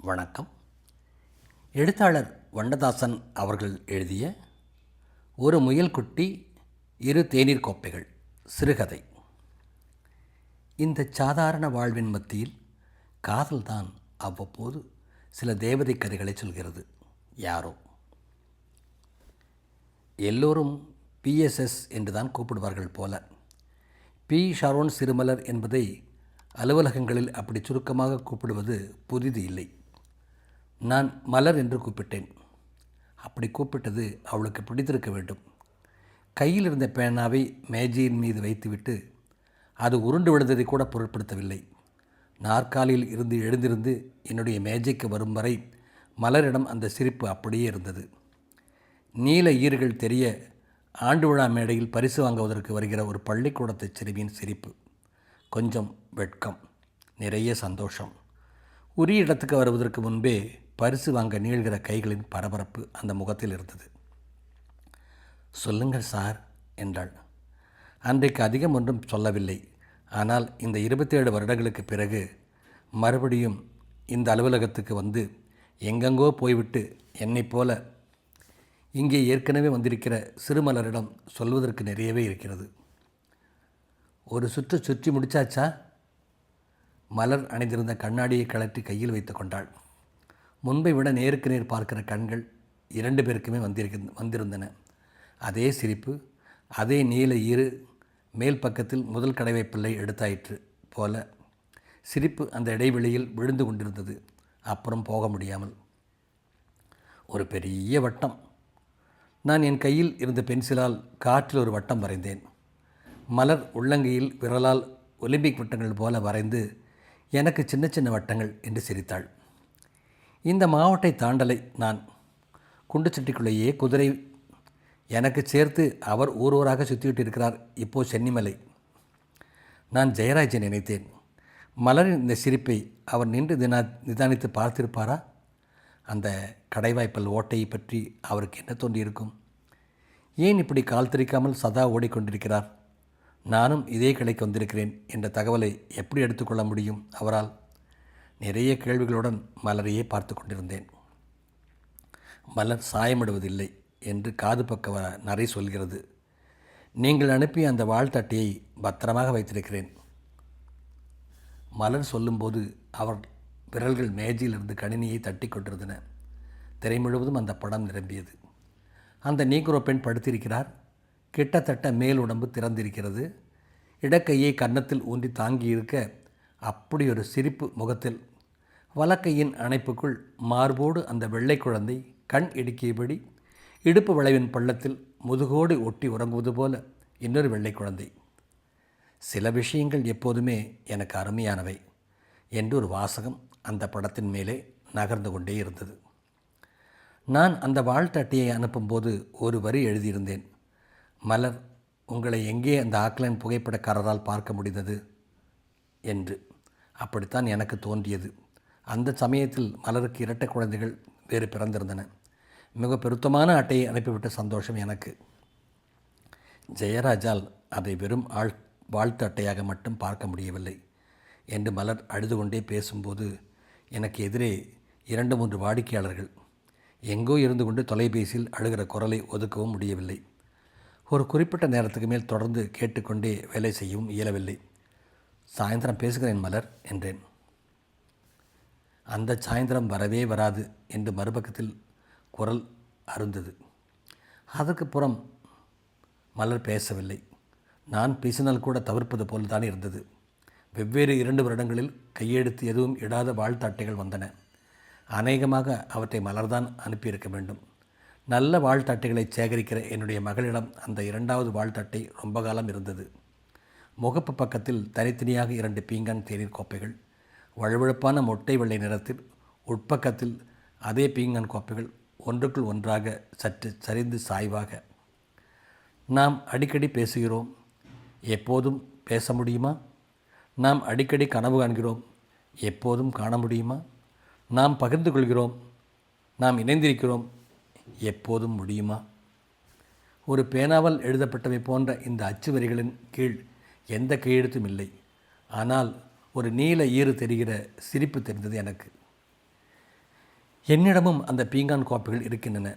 வணக்கம். எழுத்தாளர் வண்ணதாசன் அவர்கள் எழுதிய ஒரு முயல் குட்டி, இரு தேநீர் கோப்பைகள் சிறுகதை. இந்த சாதாரண வாழ்வின் மத்தியில் காதல்தான் அவ்வப்போது சில தேவதை கதைகளை சொல்கிறது. யாரோ எல்லோரும் பிஎஸ்எஸ் என்றுதான் கூப்பிடுவார்கள் போல. பி ஷரோன் சிறுமலர் என்பதை அலுவலகங்களில் அப்படி சுருக்கமாக கூப்பிடுவது புதிது இல்லை. நான் மலர் என்று கூப்பிட்டேன். அப்படி கூப்பிட்டது அவளுக்கு பிடித்திருக்க வேண்டும். கையில் இருந்த பேனாவை மேஜையின் மீது வைத்துவிட்டு அது உருண்டு விழுந்ததை கூட பொருட்படுத்தவில்லை. நாற்காலியில் இருந்து எழுந்திருந்து என்னுடைய மேஜைக்கு வரும் வரை மலரிடம் அந்த சிரிப்பு அப்படியே இருந்தது. நீல ஈறுகள் தெரிய ஆண்டு விழா மேடையில் பரிசு வாங்குவதற்கு வருகிற ஒரு பள்ளிக்கூடத்து சிறுமியின் சிரிப்பு. கொஞ்சம் வெட்கம், நிறைய சந்தோஷம். உரிய இடத்துக்கு வருவதற்கு முன்பே பரிசு வாங்க நீள்கிற கைகளின் பரபரப்பு அந்த முகத்தில் இருந்தது. சொல்லுங்கள் சார் என்றாள். அன்றைக்கு அதிகம் ஒன்றும் சொல்லவில்லை. ஆனால் இந்த 27 வருடங்களுக்கு பிறகு மறுபடியும் இந்த அலுவலகத்துக்கு வந்து எங்கெங்கோ போய்விட்டு என்னைப் போல இங்கே ஏற்கனவே வந்திருக்கிற சிறுமலரிடம் சொல்வதற்கு நிறையவே இருக்கிறது. ஒரு சுற்று சுற்றி முடிச்சாச்சா? மலர் அணிந்திருந்த கண்ணாடியை கழற்றி கையில் வைத்து கொண்டாள். முன்பை விட நேருக்கு நேர் பார்க்கிற கண்கள் 2 பேருக்குமே வந்திருந்தன. அதே சிரிப்பு, அதே நீல ஈறு. மேல் பக்கத்தில் முதல் கடவை பிள்ளை எடுத்தாயிற்று போல சிரிப்பு அந்த இடைவெளியில் விழுந்து கொண்டிருந்தது. அப்புறம் போக முடியாமல் ஒரு பெரிய வட்டம். நான் என் கையில் இருந்த பென்சிலால் காற்றில் ஒரு வட்டம் வரைந்தேன். மலர் உள்ளங்கையில் விரலால் ஒலிம்பிக் வட்டங்கள் போல வரைந்து எனக்கு சின்ன சின்ன வட்டங்கள் என்று சிரித்தாள். இந்த மாவட்டை தாண்டலை நான். குண்டுச்சட்டிக்குள்ளேயே குதிரை. எனக்கு சேர்த்து அவர் ஊராக சுற்றிவிட்டு இருக்கிறார் இப்போது சென்னிமலை. நான் ஜெயராஜை நினைத்தேன். மலரின் இந்த சிரிப்பை அவர் நின்று நிதானித்து பார்த்திருப்பாரா? அந்த கடைவாய்ப்பல் ஓட்டையை பற்றி அவருக்கு என்ன தோன்றியிருக்கும்? ஏன் இப்படி கால் திரிக்காமல் சதா ஓடிக்கொண்டிருக்கிறார்? நானும் இதே கடைக்கு வந்திருக்கிறேன் என்ற தகவலை எப்படி எடுத்துக்கொள்ள முடியும் அவரால்? நிறைய கேள்விகளுடன் மலரையே பார்த்து கொண்டிருந்தேன். மலர் சாயமிடுவதில்லை என்று காது பக்க நரை சொல்கிறது. நீங்கள் அனுப்பிய அந்த வாழ்த்தட்டையை பத்திரமாக வைத்திருக்கிறேன். மலர் சொல்லும்போது அவர் விரல்கள் மேஜையிலிருந்து கணினியை தட்டி கொண்டிருந்தன. திரை முழுவதும் அந்த படம் நிரம்பியது. அந்த நீக்ரோ பெண் படுத்திருக்கிறார். கிட்டத்தட்ட மேல் உடம்பு திறந்திருக்கிறது. இடக்கையை கன்னத்தில் ஊன்றி தாங்கியிருக்க அப்படி ஒரு சிரிப்பு முகத்தில். வலக்கையின் அணைப்புக்குள் மார்போடு அந்த வெள்ளை குழந்தை கண் இடுக்கியபடி இடுப்பு வளைவின் பள்ளத்தில் முதுகோடு ஒட்டி உறங்குவது போல இன்னொரு வெள்ளை குழந்தை. சில விஷயங்கள் எப்போதுமே எனக்கு அருமையானவை என்று ஒரு வாசகம் அந்த படத்தின் மேலே நகர்ந்து கொண்டே இருந்தது. நான் அந்த வாழ்த்து அட்டையை அனுப்பும்போது ஒரு வரி எழுதியிருந்தேன். மலர், உங்களை எங்கே அந்த ஆக்லைன் புகைப்படக்காரரால் பார்க்க முடிந்தது என்று. அப்படித்தான் எனக்கு தோன்றியது. அந்த சமயத்தில் மலருக்கு இரட்டை குழந்தைகள் வேறு பிறந்திருந்தன. மிக பெருத்தமான அட்டையை அனுப்பிவிட்ட சந்தோஷம் எனக்கு. ஜெயராஜால் அதை வெறும் வாழ்த்து அட்டையாக மட்டும் பார்க்க முடியவில்லை என்று மலர் அழுது கொண்டே பேசும்போது எனக்கு எதிரே 2-3 வாடிக்கையாளர்கள். எங்கோ இருந்து கொண்டு தொலைபேசியில் அழுகிற குரலை ஒதுக்கவும் முடியவில்லை. ஒரு குறிப்பிட்ட நேரத்துக்கு மேல் தொடர்ந்து கேட்டுக்கொண்டே வேலை செய்யவும் இயலவில்லை. சாயந்தரம் பேசுகிறேன் மலர் என்றேன். அந்த சாயந்தரம் வரவே வராது என்று மறுபக்கத்தில் குரல் அருந்தது. அதற்கு புறம் மலர் பேசவில்லை. நான் பேசினால் கூட தவிர்ப்பது போல் தான் இருந்தது. வெவ்வேறு 2 வருடங்களில் கையெழுத்து எதுவும் இடாத வாழ்த்து அட்டைகள் வந்தன. அநேகமாக அவற்றை மலர்தான் அனுப்பியிருக்க வேண்டும். நல்ல வாழ்த்தட்டைகளை சேகரிக்கிற என்னுடைய மகளிடம் அந்த 2வது வாழ்த்தட்டை ரொம்ப காலம் இருந்தது. முகப்பு பக்கத்தில் தனித்தனியாக 2 பீங்கான் தேநீர் கோப்பைகள், வழுவழுப்பான மொட்டை வெள்ளை நிறத்தில். உட்பக்கத்தில் அதே பீங்கான் கோப்பைகள் ஒன்றுக்குள் ஒன்றாக சற்று சரிந்து சாய்வாக. நாம் அடிக்கடி பேசுகிறோம். எப்போதும் பேச முடியுமா? நாம் அடிக்கடி கனவு காண்கிறோம். எப்போதும் காண முடியுமா? நாம் பகிர்ந்து கொள்கிறோம். நாம் இணைந்திருக்கிறோம். எப்போதும் முடியுமா? ஒரு பேனாவால் எழுதப்பட்டவை போன்ற இந்த அச்சு வரிகளின் கீழ் எந்த கையெழுத்தும் இல்லை. ஆனால் ஒரு நீல ஈறு தெரிகிற சிரிப்பு தெரிந்தது எனக்கு. என்னிடமும் அந்த பீங்கான் கோப்பைகள் இருக்கின்றன.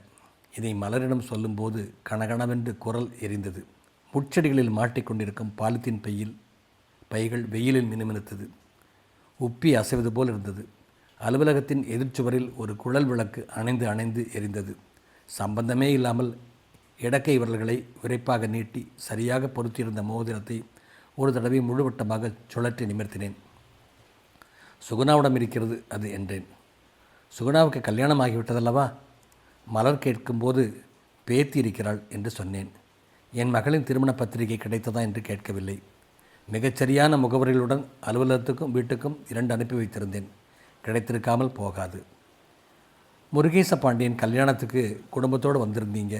இதை மலரிடம் சொல்லும்போது கனகனவென்று குரல் எரிந்தது. முட்செடிகளில் மாட்டிக்கொண்டிருக்கும் பாலித்தீன் பைகள் வெயிலில் மினுமினுத்தது. உப்பி அசைவது போல் இருந்தது. அலுவலகத்தின் எதிர்ச்சுவரில் ஒரு குழல் விளக்கு அணைந்து எரிந்தது. சம்பந்தமே இல்லாமல் இடக்கை விரல்களை விரைப்பாக நீட்டி சரியாக பொருத்தியிருந்த மோதிரத்தை ஒரு தடவை முழுவட்டமாக சுழற்றி நிமிர்த்தினேன். சுகுணாவிடம் இருக்கிறது அது என்றேன். சுகுணாவுக்கு கல்யாணம் ஆகிவிட்டதல்லவா? மலர் கேட்கும்போது பேத்தி இருக்கிறாள் என்று சொன்னேன். என் மகளின் திருமண பத்திரிகை கிடைத்ததா என்று கேட்கவில்லை. மிகச்சரியான முகவரிகளுடன் அலுவலகத்துக்கும் வீட்டுக்கும் 2 அனுப்பி வைத்திருந்தேன். கிடைத்திருக்காமல் போகாது. முருகேச பாண்டியன் கல்யாணத்துக்கு குடும்பத்தோடு வந்திருந்தீங்க.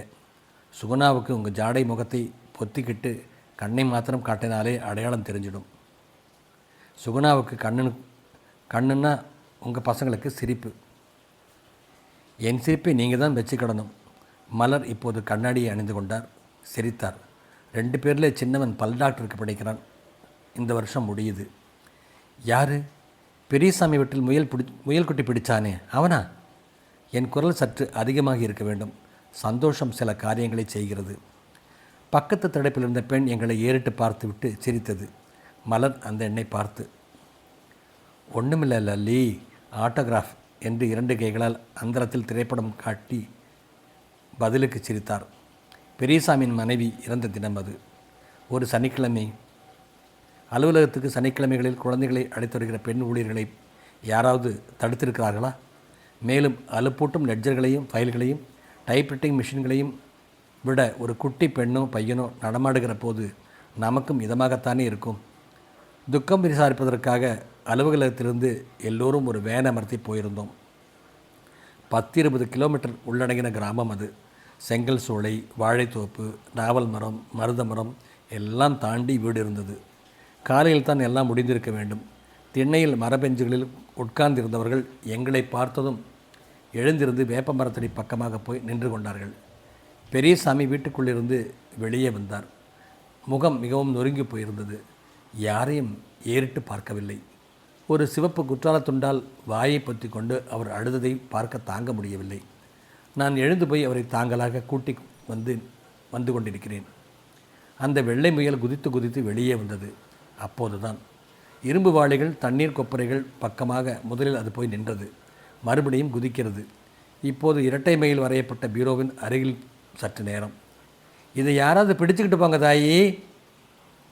சுகுணாவுக்கு உங்கள் ஜாடை முகத்தை பொத்திக்கிட்டு கண்ணை மாத்திரம் காட்டினாலே அடையாளம் தெரிஞ்சிடும். சுகுணாவுக்கு கண்ணுன்னா உங்கள் பசங்களுக்கு சிரிப்பு. என் சிரிப்பை நீங்கள் தான் வச்சுக்கிடணும். மலர் இப்போது கண்ணாடியை அணிந்து கொண்டார். சிரித்தார். 2 பேரில் சின்னவன் பல் டாக்டருக்கு படிக்கிறான். இந்த வருஷம் முடியுது. யார்? பெரியசாமி வீட்டில் முயல் குட்டி பிடிச்சானே அவனா? என் குரல் சற்று அதிகமாக இருக்க வேண்டும். சந்தோஷம் சில காரியங்களை செய்கிறது. பக்கத்து தடுப்பில் இருந்த பெண் எங்களை ஏறிட்டு பார்த்துவிட்டு சிரித்தது. மலர் அந்த எண்ணை பார்த்து, ஒன்றுமில்லை லல்லி, ஆட்டோகிராஃப் என்று 2 கைகளால் அந்தரத்தில் திரைப்படம் காட்டி பதிலுக்கு சிரித்தார். பெரியசாமியின் மனைவி இறந்த தினம் அது. ஒரு சனிக்கிழமை. அலுவலகத்துக்கு சனிக்கிழமைகளில் குழந்தைகளை அழைத்து வருகிற பெண் ஊழியர்களை யாராவது தடுத்திருக்கிறார்களா? மேலும் அலுப்பூட்டும் லெட்ஜர்களையும் ஃபைல்களையும் டைப்ரைட்டிங் மிஷின்களையும் விட ஒரு குட்டி பெண்ணோ பையனோ நடமாடுகிற போது நமக்கும் இதமாகத்தானே இருக்கும். துக்கம் விசாரிப்பதற்காக அலுவலகத்திலிருந்து எல்லோரும் ஒரு வேன் அமர்த்தி போயிருந்தோம். 10-20 கிலோமீட்டர் உள்ளடங்கின கிராமம் அது. செங்கல் சூளை, வாழைத்தோப்பு, நாவல் மரம், மருத மரம் எல்லாம் தாண்டி வீடு இருந்தது. காலையில் தான் எல்லாம் முடிந்திருக்க வேண்டும். திண்ணையில் மரபெஞ்சுகளில் உட்கார்ந்திருந்தவர்கள் எங்களை பார்த்ததும் எழுந்திருந்து வேப்ப மரத்தடி பக்கமாக போய் நின்று கொண்டார்கள். பெரியசாமி வீட்டுக்குள்ளிருந்து வெளியே வந்தார். முகம் மிகவும் நொறுங்கி போயிருந்தது. யாரையும் ஏறிட்டு பார்க்கவில்லை. ஒரு சிவப்பு குற்றால துண்டால் வாயை பற்றி கொண்டு அவர் அழுததை பார்க்க தாங்க முடியவில்லை. நான் எழுந்து போய் அவரை தாங்களாக கூட்டி வந்து கொண்டிருக்கிறேன். அந்த வெள்ளை முயல் குதித்து வெளியே வந்தது. அப்போதுதான் இரும்பு வாளிகள், தண்ணீர் கொப்பரைகள் பக்கமாக முதலில் அது போய் நின்றது. மறுபடியும் குதிக்கிறது. இப்போது இரட்டை மைல் வரையப்பட்ட பீரோவின் அருகில் சற்று நேரம். இதை யாராவது பிடிச்சுக்கிட்டு போங்க தாயி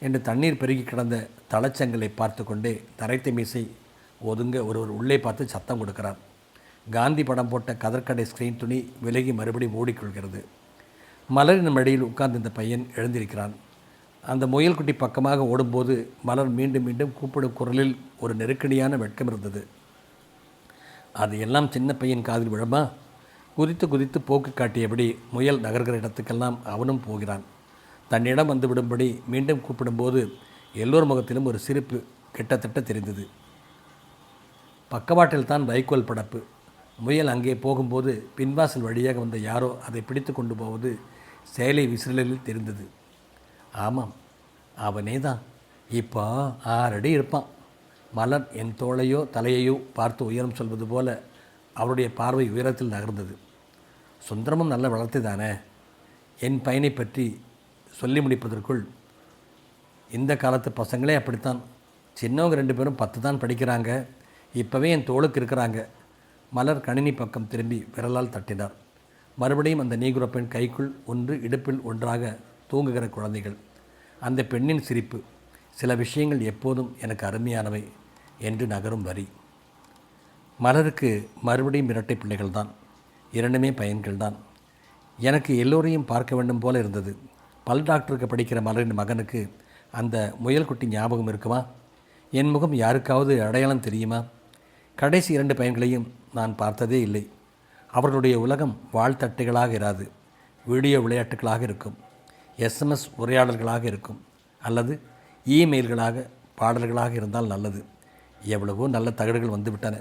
என்று தண்ணீர் பெருகி கிடந்த தளச்சங்களை பார்த்து கொண்டே தரைத்த மீசை ஒதுங்க ஒருவர் உள்ளே பார்த்து சத்தம் கொடுக்கிறார். காந்தி படம் போட்ட கதற்கடை ஸ்க்ரீன் துணி விலகி மறுபடி மூடிக்கொள்கிறது. மலரின் மடியில் உட்கார்ந்து இந்த பையன் எழுந்திருக்கிறான். அந்த முயல்குட்டி பக்கமாக ஓடும்போது மலர் மீண்டும் மீண்டும் கூப்பிடும் குரலில் ஒரு நெருக்கடியான வெட்கம் இருந்தது. அது எல்லாம் சின்ன பையன் காதில் விழமா? குதித்து போக்கு காட்டியபடி முயல் நகர்கிற இடத்துக்கெல்லாம் அவனும் போகிறான். தன்னிடம் வந்து விடும்படி மீண்டும் கூப்பிடும்போது எல்லோர் முகத்திலும் ஒரு சிரிப்பு கிட்டத்தட்ட தெரிந்தது. பக்கவாட்டில் தான் வைக்கோல் படப்பு. முயல் அங்கே போகும்போது பின்வாசல் வழியாக வந்த யாரோ அதை பிடித்து கொண்டு போவது சேலை விசிறலில் தெரிந்தது. ஆமாம், அவனே தான். இப்போ 6 அடி இருப்பான். மலர் என் தோளையோ தலையையோ பார்த்து உயரம் சொல்வது போல அவருடைய பார்வை உயரத்தில் நகர்ந்தது. சுந்தரமும் நல்ல வளர்த்து தானே? என் பையனை பற்றி சொல்லி முடிப்பதற்குள், இந்த காலத்து பசங்களே அப்படித்தான். சின்னவங்க 2 பேரும் 10 தான் படிக்கிறாங்க. இப்போவே என் தோளுக்கு இருக்கிறாங்க. மலர் கணினி பக்கம் திரும்பி விரலால் தட்டினார். மறுபடியும் அந்த நீகுர பெண் கைக்குள் ஒன்று, இடுப்பில் ஒன்றாக தூங்குகிற குழந்தைகள். அந்த பெண்ணின் சிரிப்பு. சில விஷயங்கள் எப்போதும் எனக்கு அருமையானவை என்று நகரும் வரி. மலருக்கு மறுபடியும் இரட்டை பிள்ளைகள் தான். 2மே பையன்கள்தான். எனக்கு எல்லோரையும் பார்க்க வேண்டும் போல இருந்தது. பல் டாக்டருக்கு படிக்கிற மலரின் மகனுக்கு அந்த முயல்குட்டி ஞாபகம் இருக்குமா? என் முகம் யாருக்காவது அடையாளம் தெரியுமா? கடைசி 2 பையன்களையும் நான் பார்த்ததே இல்லை. அவர்களுடைய உலகம் வாழ்த்தட்டைகளாக இராது. வீடியோ விளையாட்டுகளாக இருக்கும். SMS உரையாடல்களாக இருக்கும். அல்லது இமெயில்களாக, பாடல்களாக இருந்தால் நல்லது. எவ்வளவோ நல்ல தகடுகள் வந்துவிட்டன.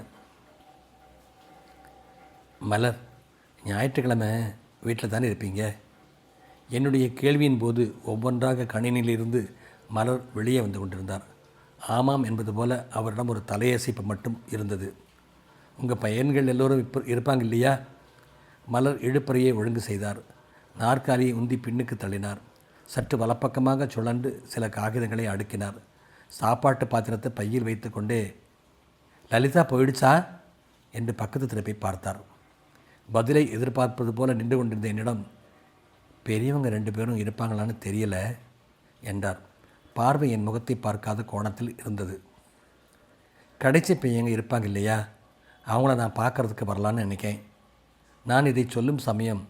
மலர், ஞாயிற்றுக்கிழமை வீட்டில் தானே இருப்பீங்க? என்னுடைய கேள்வியின் போது ஒவ்வொன்றாக கணினியிலிருந்து மலர் வெளியே வந்து கொண்டிருந்தார். ஆமாம் என்பது போல அவரிடம் ஒரு தலையசைப்பு மட்டும் இருந்தது. உங்கள் பையன்கள் எல்லோரும் இப்போ இருப்பாங்க இல்லையா? மலர் இழுப்பறையை ஒழுங்கு செய்தார். நாற்காலியை உந்தி பின்னுக்கு தள்ளினார். சற்று வலப்பக்கமாக சுழன்று சில காகிதங்களை அடுக்கினார். சாப்பாட்டு பாத்திரத்தை பையில் வைத்து கொண்டே, லலிதா போயிடுச்சா என்று பக்கத்து திருப்பி பார்த்தார். பதிலை எதிர்பார்ப்பது போல நின்று கொண்டிருந்த என்னிடம், பெரியவங்க 2 பேரும் இருப்பாங்களான்னு தெரியல என்றார். பார்வை என் முகத்தை பார்க்காத கோணத்தில் இருந்தது. கடைசி பையங்க இருப்பாங்க இல்லையா, அவங்கள நான் பார்க்குறதுக்கு வரலான்னு நினைக்கேன். நான் இதை சொல்லும் சமயம்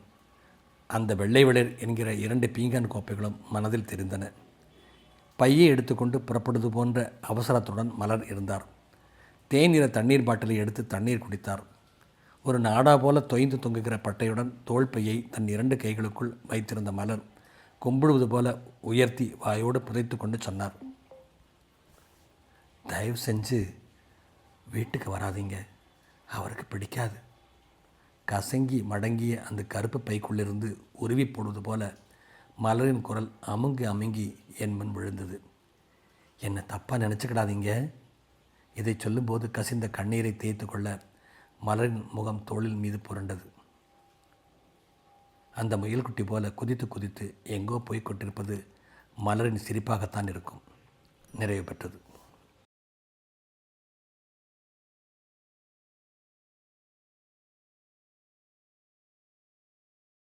அந்த வெள்ளை வெளிர் என்கிற 2 பீங்கான் கோப்பைகளும் மனதில் தெரிந்தன. பையை எடுத்துக்கொண்டு புறப்படுவது போன்ற அவசரத்துடன் மலர் இருந்தார். தேநீர தண்ணீர் பாட்டிலை எடுத்து தண்ணீர் குடித்தார். ஒரு நாடா போல தொய்ந்து தொங்குகிற பட்டையுடன் தோள் பையை தன் 2 கைகளுக்குள் வைத்திருந்த மலர் கும்பிடுவது போல உயர்த்தி வாயோடு புதைத்து கொண்டு சொன்னார், தயவு செஞ்சு வீட்டுக்கு வராதீங்க, அவருக்கு பிடிக்காது. கசங்கி மடங்கிய அந்த கருப்பு பைக்குள்ளிருந்து உருவி போடுவது போல மலரின் குரல் அமுங்கி அமுங்கி என் முன் விழுந்தது. என்னை தப்பாக நினச்சிக்கிடாதீங்க. இதை சொல்லும்போது கசிந்த கண்ணீரை தேய்த்து கொள்ள மலரின் முகம் தோளில் மீது புரண்டது. அந்த முயல்குட்டி போல குதித்து குதித்து எங்கோ போய்க் கொண்டிருப்பது மலரின் சிரிப்பாகத்தான் இருக்கும். நிறைவு பெற்றது.